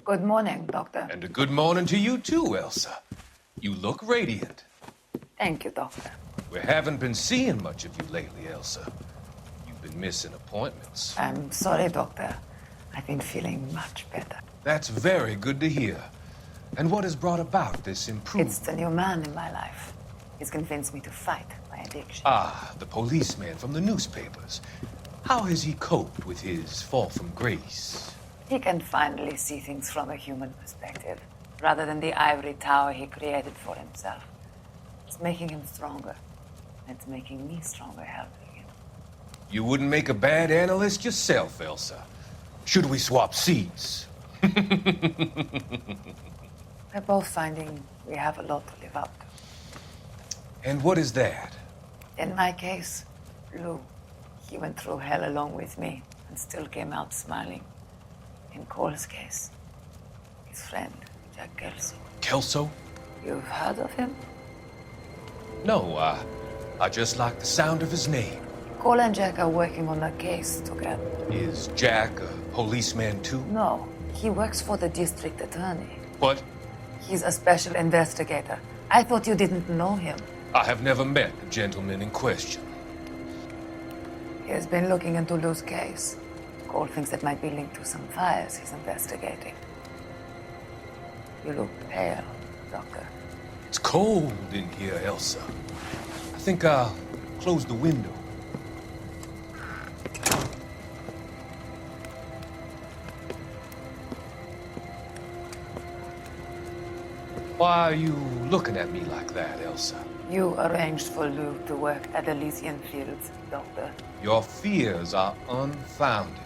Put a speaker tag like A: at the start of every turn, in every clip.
A: Good morning, Doctor.
B: And a good morning to you too, Elsa. You look radiant.
A: Thank you, Doctor.
B: We haven't been seeing much of you lately, Elsa. You've been missing appointments.
A: I'm sorry, Doctor. I've been feeling much better.
B: That's very good to hear. And what has brought about this improvement?
A: It's the new man in my life. He's convinced me to fight my addiction.
B: Ah, the policeman from the newspapers. How has he coped with his fall from grace?
A: He can finally see things from a human perspective, rather than the ivory tower he created for himself. It's making him stronger. It's making me stronger helping him.
B: You wouldn't make a bad analyst yourself, Elsa. Should we swap seats?
A: We're both finding we have a lot to live up to.
B: And what is that?
A: In my case, Lou, he went through hell along with me and still came out smiling. In Cole's case, his friend, Jack Kelso.
B: Kelso?
A: You've heard of him?
B: No, I just like the sound of his name.
A: Cole and Jack are working on a case together.
B: Is Jack a policeman too?
A: No, he works for the district attorney.
B: What?
A: He's a special investigator. I thought you didn't know him.
B: I have never met the gentleman in question.
A: He has been looking into Lou's case. Cole thinks it might be linked to some fires he's investigating. You look pale, Doctor.
B: It's cold in here, Elsa. I think I'll close the window. Why are you looking at me like that, Elsa?
A: You arranged for Lou to work at Elysian Fields, Doctor.
B: Your fears are unfounded.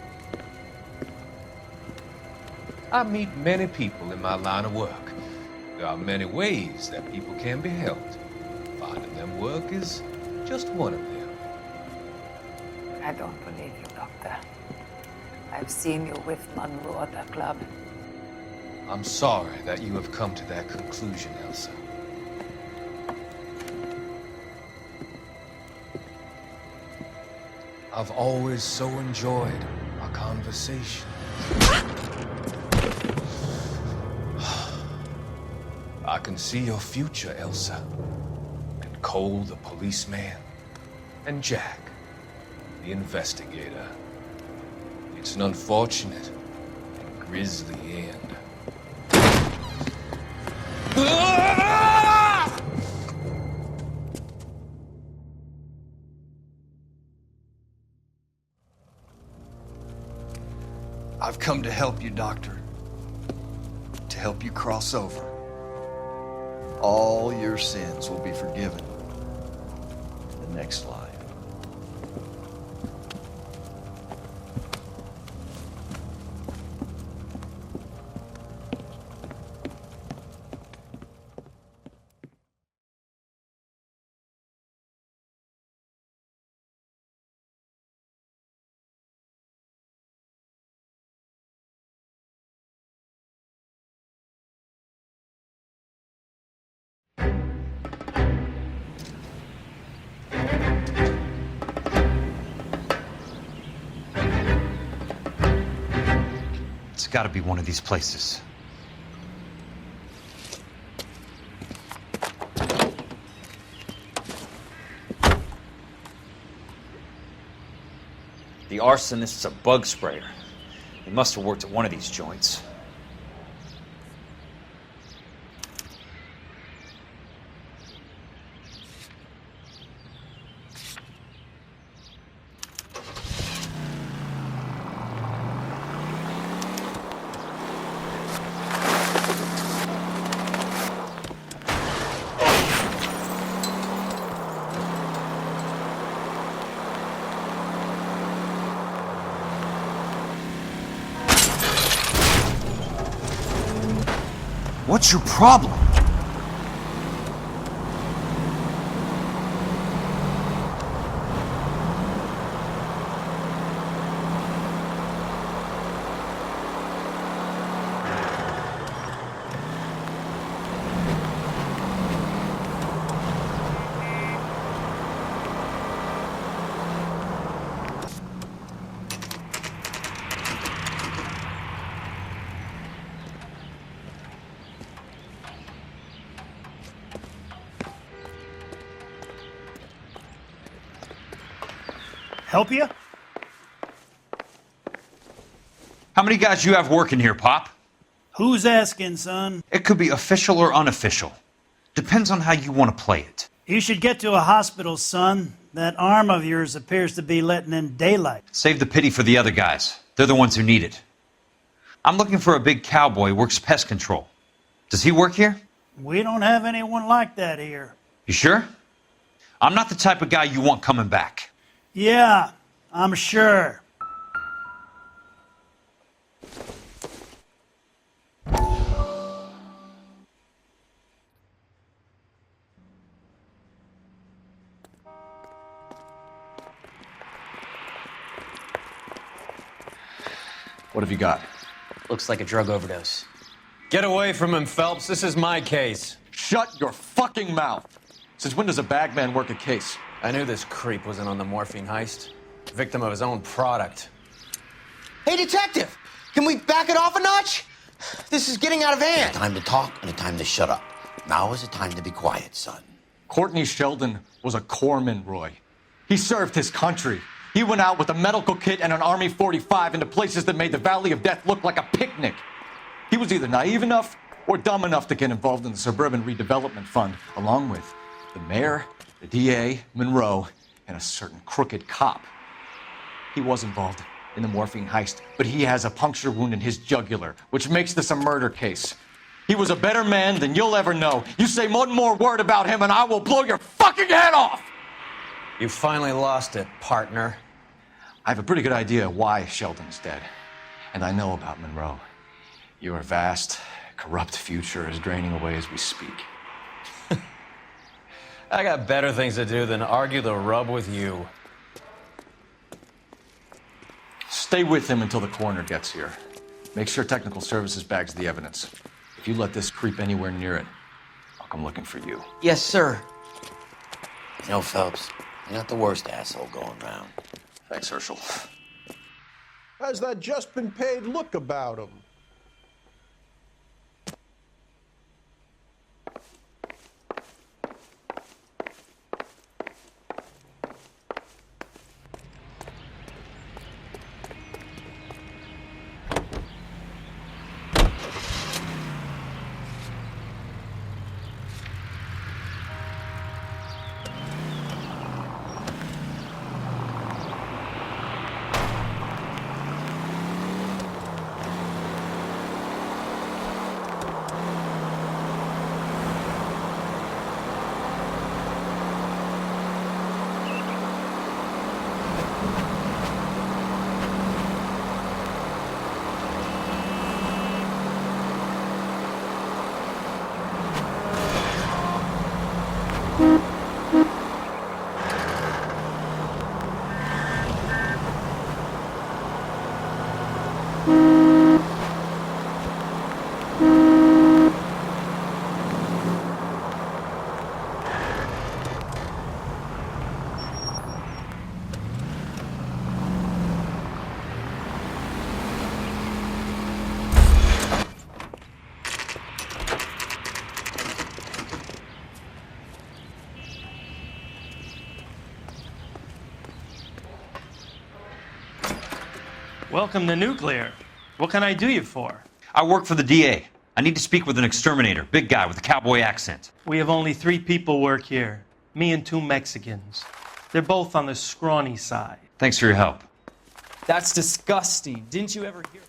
B: I meet many people in my line of work. There are many ways that people can be helped. Finding them work is just one of them.
A: I don't believe you, Doctor. I've seen you with Monroe at the club.
B: I'm sorry that you have come to that conclusion, Elsa. I've always so enjoyed our conversation. I can see your future, Elsa. And Cole, the policeman, and Jack, the investigator. It's an unfortunate and grisly end.
C: I've come to help you, Doctor. To help you cross over. All your sins will be forgiven in the next life.
D: It's gotta be one of these places. The arsonist's a bug sprayer. He must have worked at one of these joints. What's your problem?
E: Help you?
D: How many guys you have working here, Pop?
E: Who's asking, son?
D: It could be official or unofficial. Depends on how you want to play it.
E: You should get to a hospital, son. That arm of yours appears to be letting in daylight.
D: Save the pity for the other guys. They're the ones who need it. I'm looking for a big cowboy who works pest control. Does he work here?
E: We don't have anyone like that here.
D: You sure? I'm not the type of guy you want coming back.
E: Yeah, I'm sure.
F: What have you got?
G: Looks like a drug overdose.
H: Get away from him, Phelps. This is my case.
F: Shut your fucking mouth! Since when does a bagman work a case?
H: I knew this creep wasn't on the morphine heist. Victim of his own product.
I: Hey, detective! Can we back it off a notch? This is getting out of hand.
J: A time to talk and a time to shut up. Now is the time to be quiet, son.
F: Courtney Sheldon was a corpsman, Roy. He served his country. He went out with a medical kit and an Army 45 into places that made the Valley of Death look like a picnic. He was either naive enough or dumb enough to get involved in the Suburban Redevelopment Fund, along with the mayor, the DA, Monroe, and a certain crooked cop. He was involved in the morphine heist, but he has a puncture wound in his jugular, which makes this a murder case. He was a better man than you'll ever know. You say one more word about him and I will blow your fucking head off!
H: You finally lost it, partner.
F: I have a pretty good idea why Sheldon's dead. And I know about Monroe. Your vast, corrupt future is draining away as we speak.
H: I got better things to do than argue the rub with you.
F: Stay with him until the coroner gets here. Make sure technical services bags the evidence. If you let this creep anywhere near it, I'll come looking for you.
I: Yes, sir.
J: You know, Phelps, you're not the worst asshole going round.
F: Thanks, Herschel.
K: How's that just been paid look about him?
L: Welcome to Nuclear. What can I do you for?
D: I work for the DA. I need to speak with an exterminator, big guy with a cowboy accent.
L: We have only 3 people work here. Me and 2 Mexicans. They're both on the scrawny side.
D: Thanks for your help.
M: That's disgusting. Didn't you ever hear?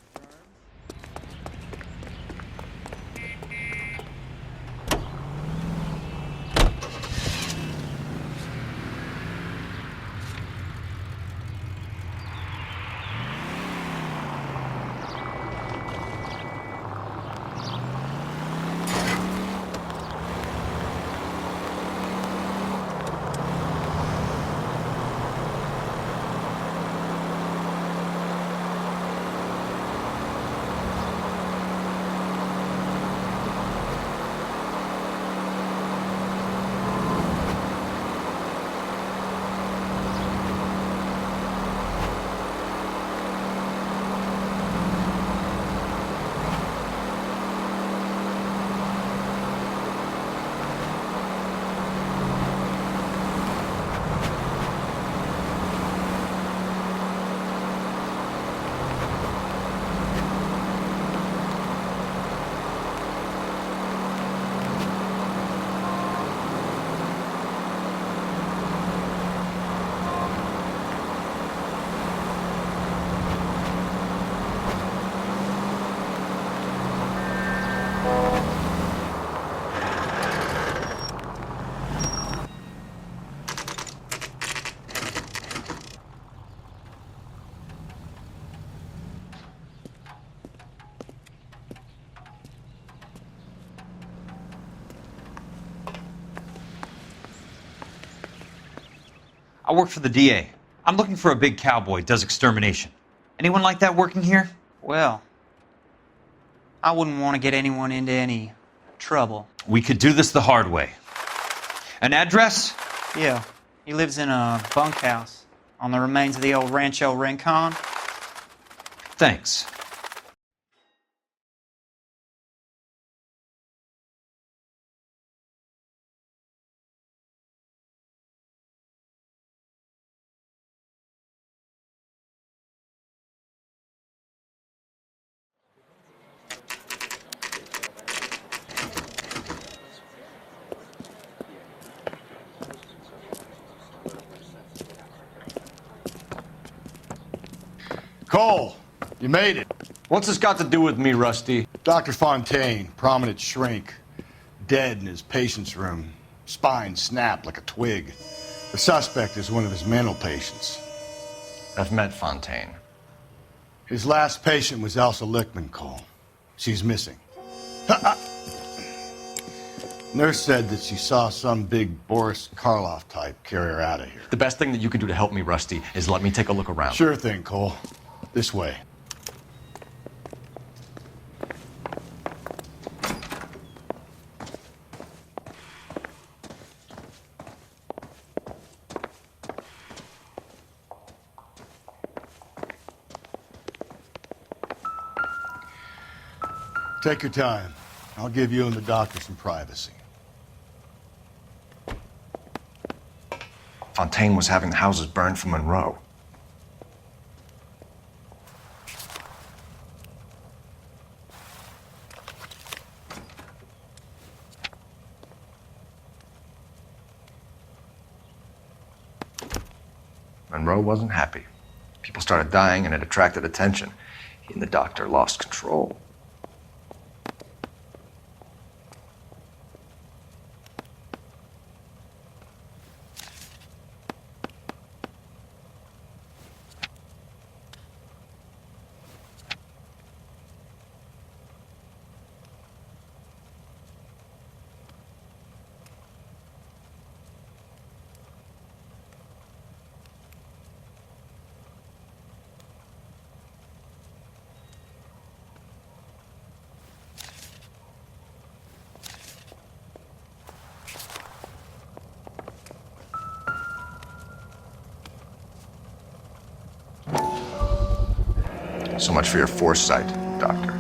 D: I work for the DA. I'm looking for a big cowboy, does extermination. Anyone like that working here?
M: Well, I wouldn't want to get anyone into any trouble.
D: We could do this the hard way. An address?
M: Yeah, he lives in a bunkhouse on the remains of the old Rancho Rincon.
D: Thanks.
N: Cole, you made it.
F: What's this got to do with me, Rusty?
N: Dr. Fontaine, prominent shrink, dead in his patient's room. Spine snapped like a twig. The suspect is one of his mental patients.
F: I've met Fontaine.
N: His last patient was Elsa Lichtman, Cole. She's missing. Nurse said that she saw some big Boris Karloff type carry her out of here.
F: The best thing that you can do to help me, Rusty, is let me take a look around.
N: Sure thing, Cole. This way. Take your time. I'll give you and the doctor some privacy.
F: Fontaine was having the houses burned for Monroe. Monroe wasn't happy. People started dying and it attracted attention. He and the doctor lost control. So much for your foresight, Doctor.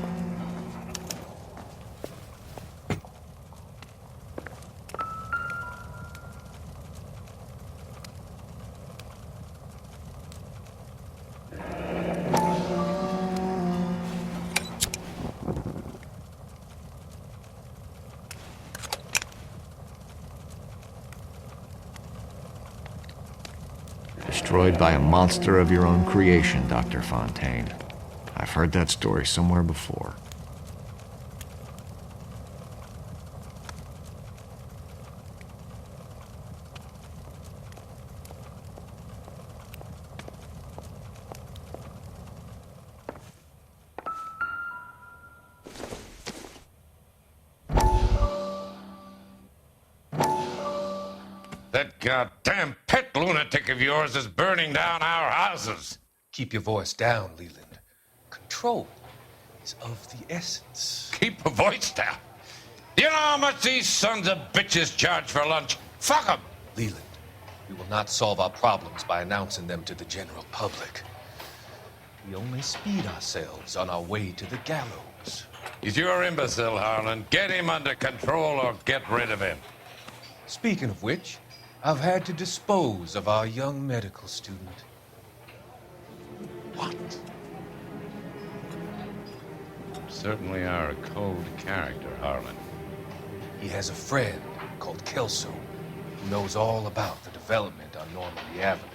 O: Destroyed by a monster of your own creation, Dr. Fontaine. I've heard that story somewhere before.
P: That goddamn pet lunatic of yours is burning down our houses.
B: Keep your voice down, Leland. Control is of the essence.
P: Keep your voice down. Do you know how much these sons of bitches charge for lunch? Fuck them.
B: Leland, we will not solve our problems by announcing them to the general public. We only speed ourselves on our way to the gallows.
P: He's your imbecile, Harlan. Get him under control or get rid of him.
B: Speaking of which, I've had to dispose of our young medical student.
P: What? Certainly are a cold character, Harlan.
B: He has a friend called Kelso who knows all about the development on Normandy Avenue.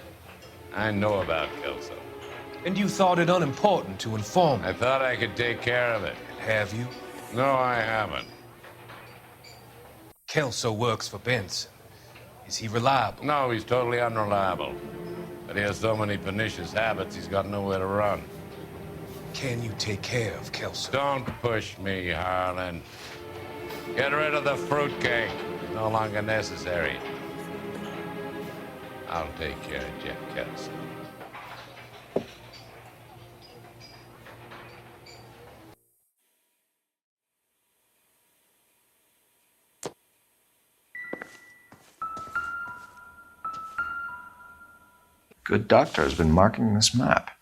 P: I know about Kelso.
B: And you thought it unimportant to inform me.
P: I thought I could take care of it.
B: Have you?
P: No, I haven't.
B: Kelso works for Benson. Is he reliable?
P: No, he's totally unreliable. But he has so many pernicious habits, he's got nowhere to run.
B: Can you take care of Kelso?
P: Don't push me, Harlan. Get rid of the fruitcake. No longer necessary. I'll take care of Jack Kelso.
O: Good doctor has been marking this map.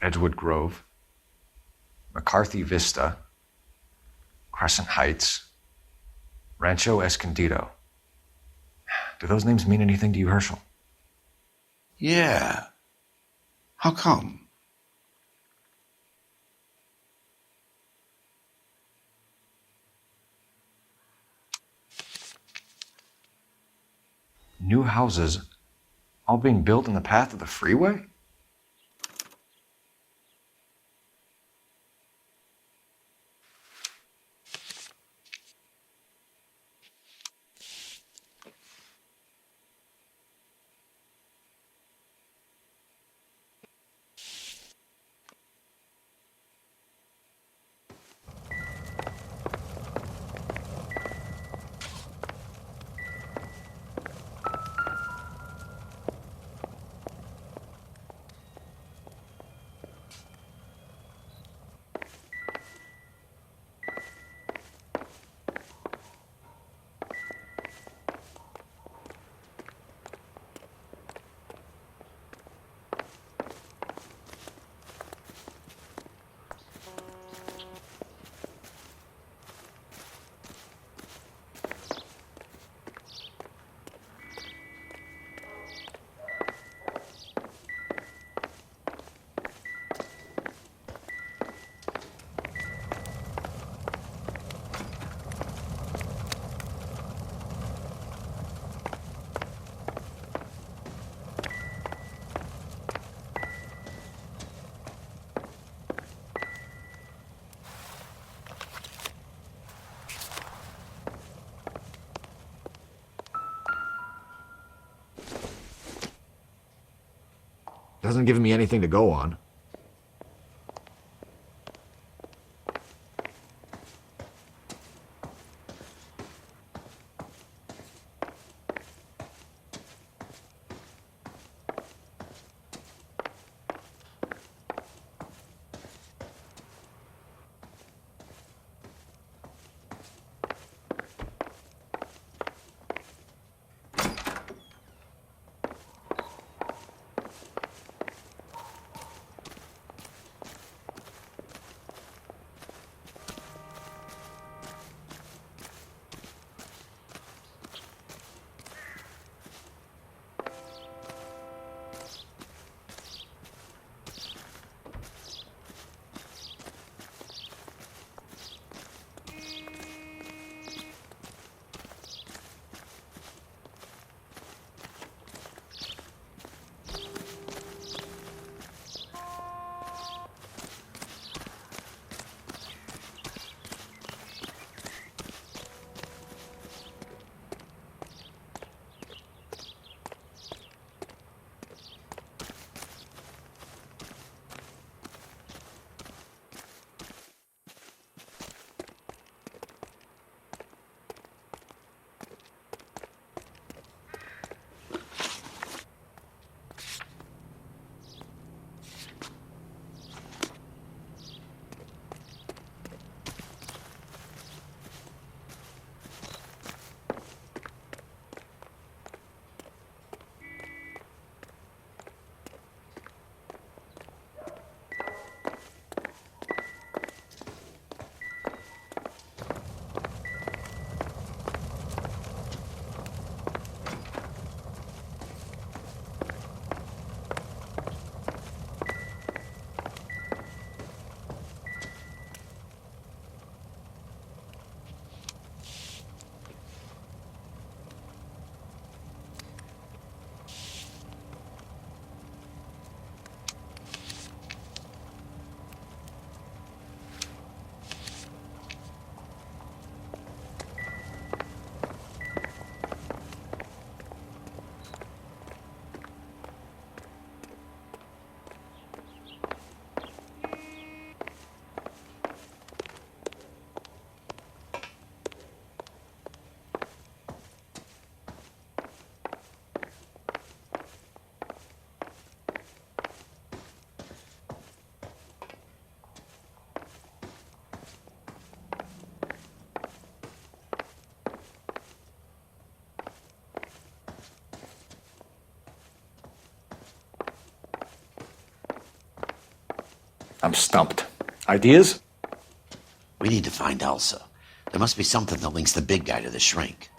O: Edgewood Grove, McCarthy Vista, Crescent Heights, Rancho Escondido. Do those names mean anything to you, Herschel?
N: Yeah. How come?
O: New houses all being built in the path of the freeway? Doesn't give me anything to go on. I'm stumped. Ideas?
J: We need to find Elsa. There must be something that links the big guy to the shrink.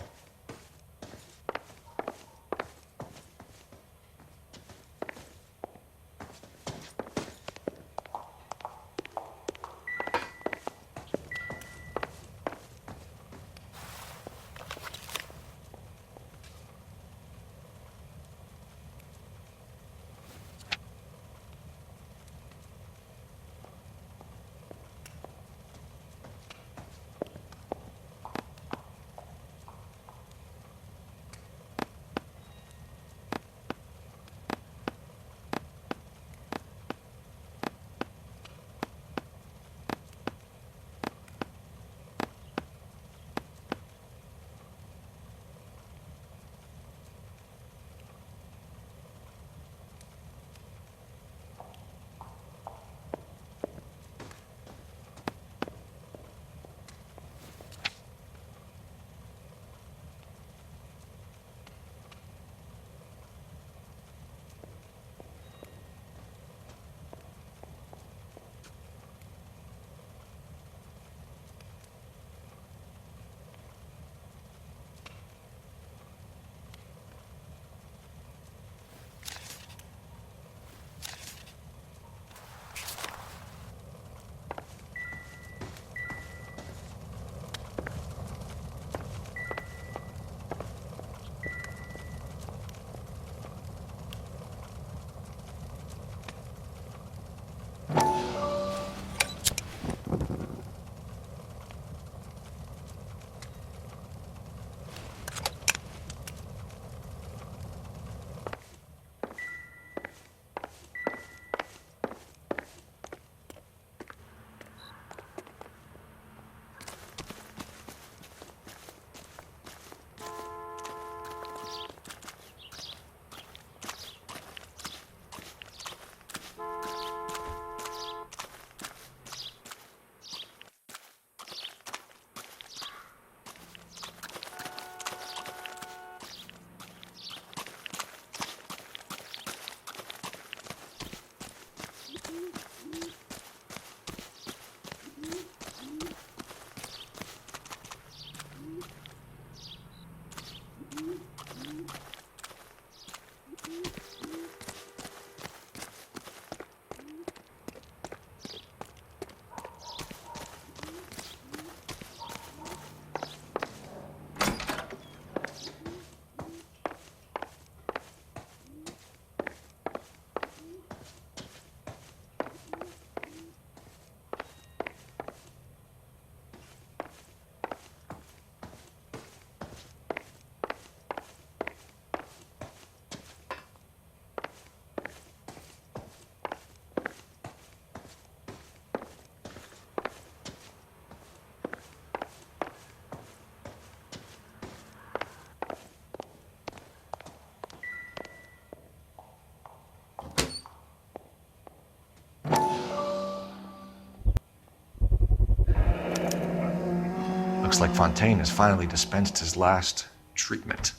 O: Looks like Fontaine has finally dispensed his last treatment.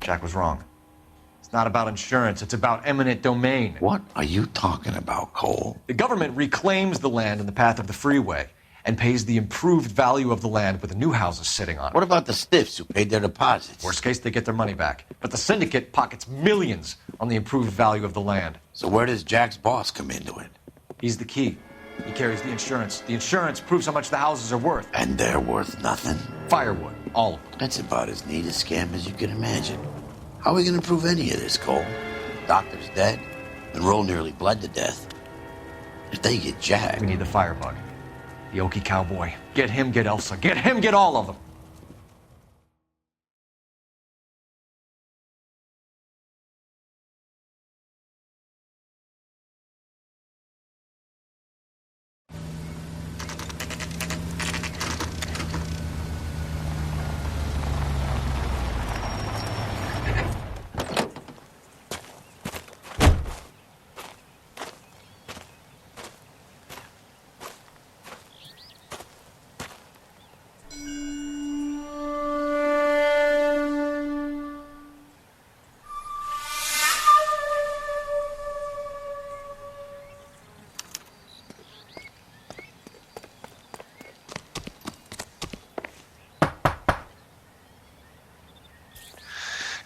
O: Jack was wrong. It's not about insurance, it's about eminent domain.
J: What are you talking about, Cole?
O: The government reclaims the land in the path of the freeway and pays the improved value of the land with the new houses sitting on it.
J: What about the stiffs who paid their deposits?
O: Worst case, they get their money back. But the syndicate pockets millions on the improved value of the land.
J: So where does Jack's boss come into it?
O: He's the key. He carries the insurance. The insurance proves how much the houses are worth.
J: And they're worth nothing?
O: Firewood, all of them.
J: That's about as neat a scam as you can imagine. How are we going to prove any of this, Cole? Doctor's dead. Monroe nearly bled to death. If they get Jack...
O: We need the firebug. The Okie cowboy. Get him, get Elsa. Get him, get all of them.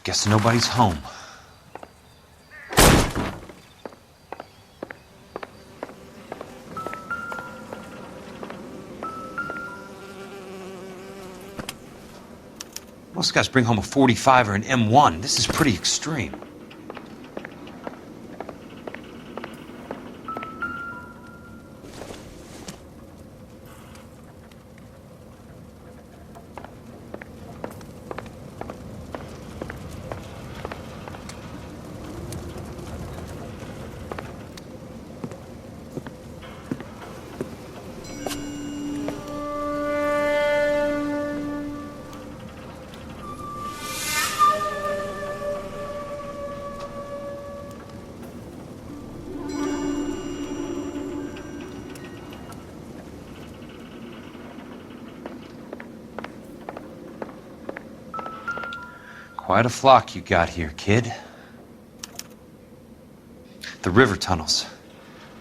D: Guess nobody's home. Most guys bring home a 45 or an M1. This is pretty extreme. Quite a flock you got here, kid. The river tunnels.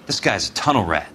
D: This guy's a tunnel rat.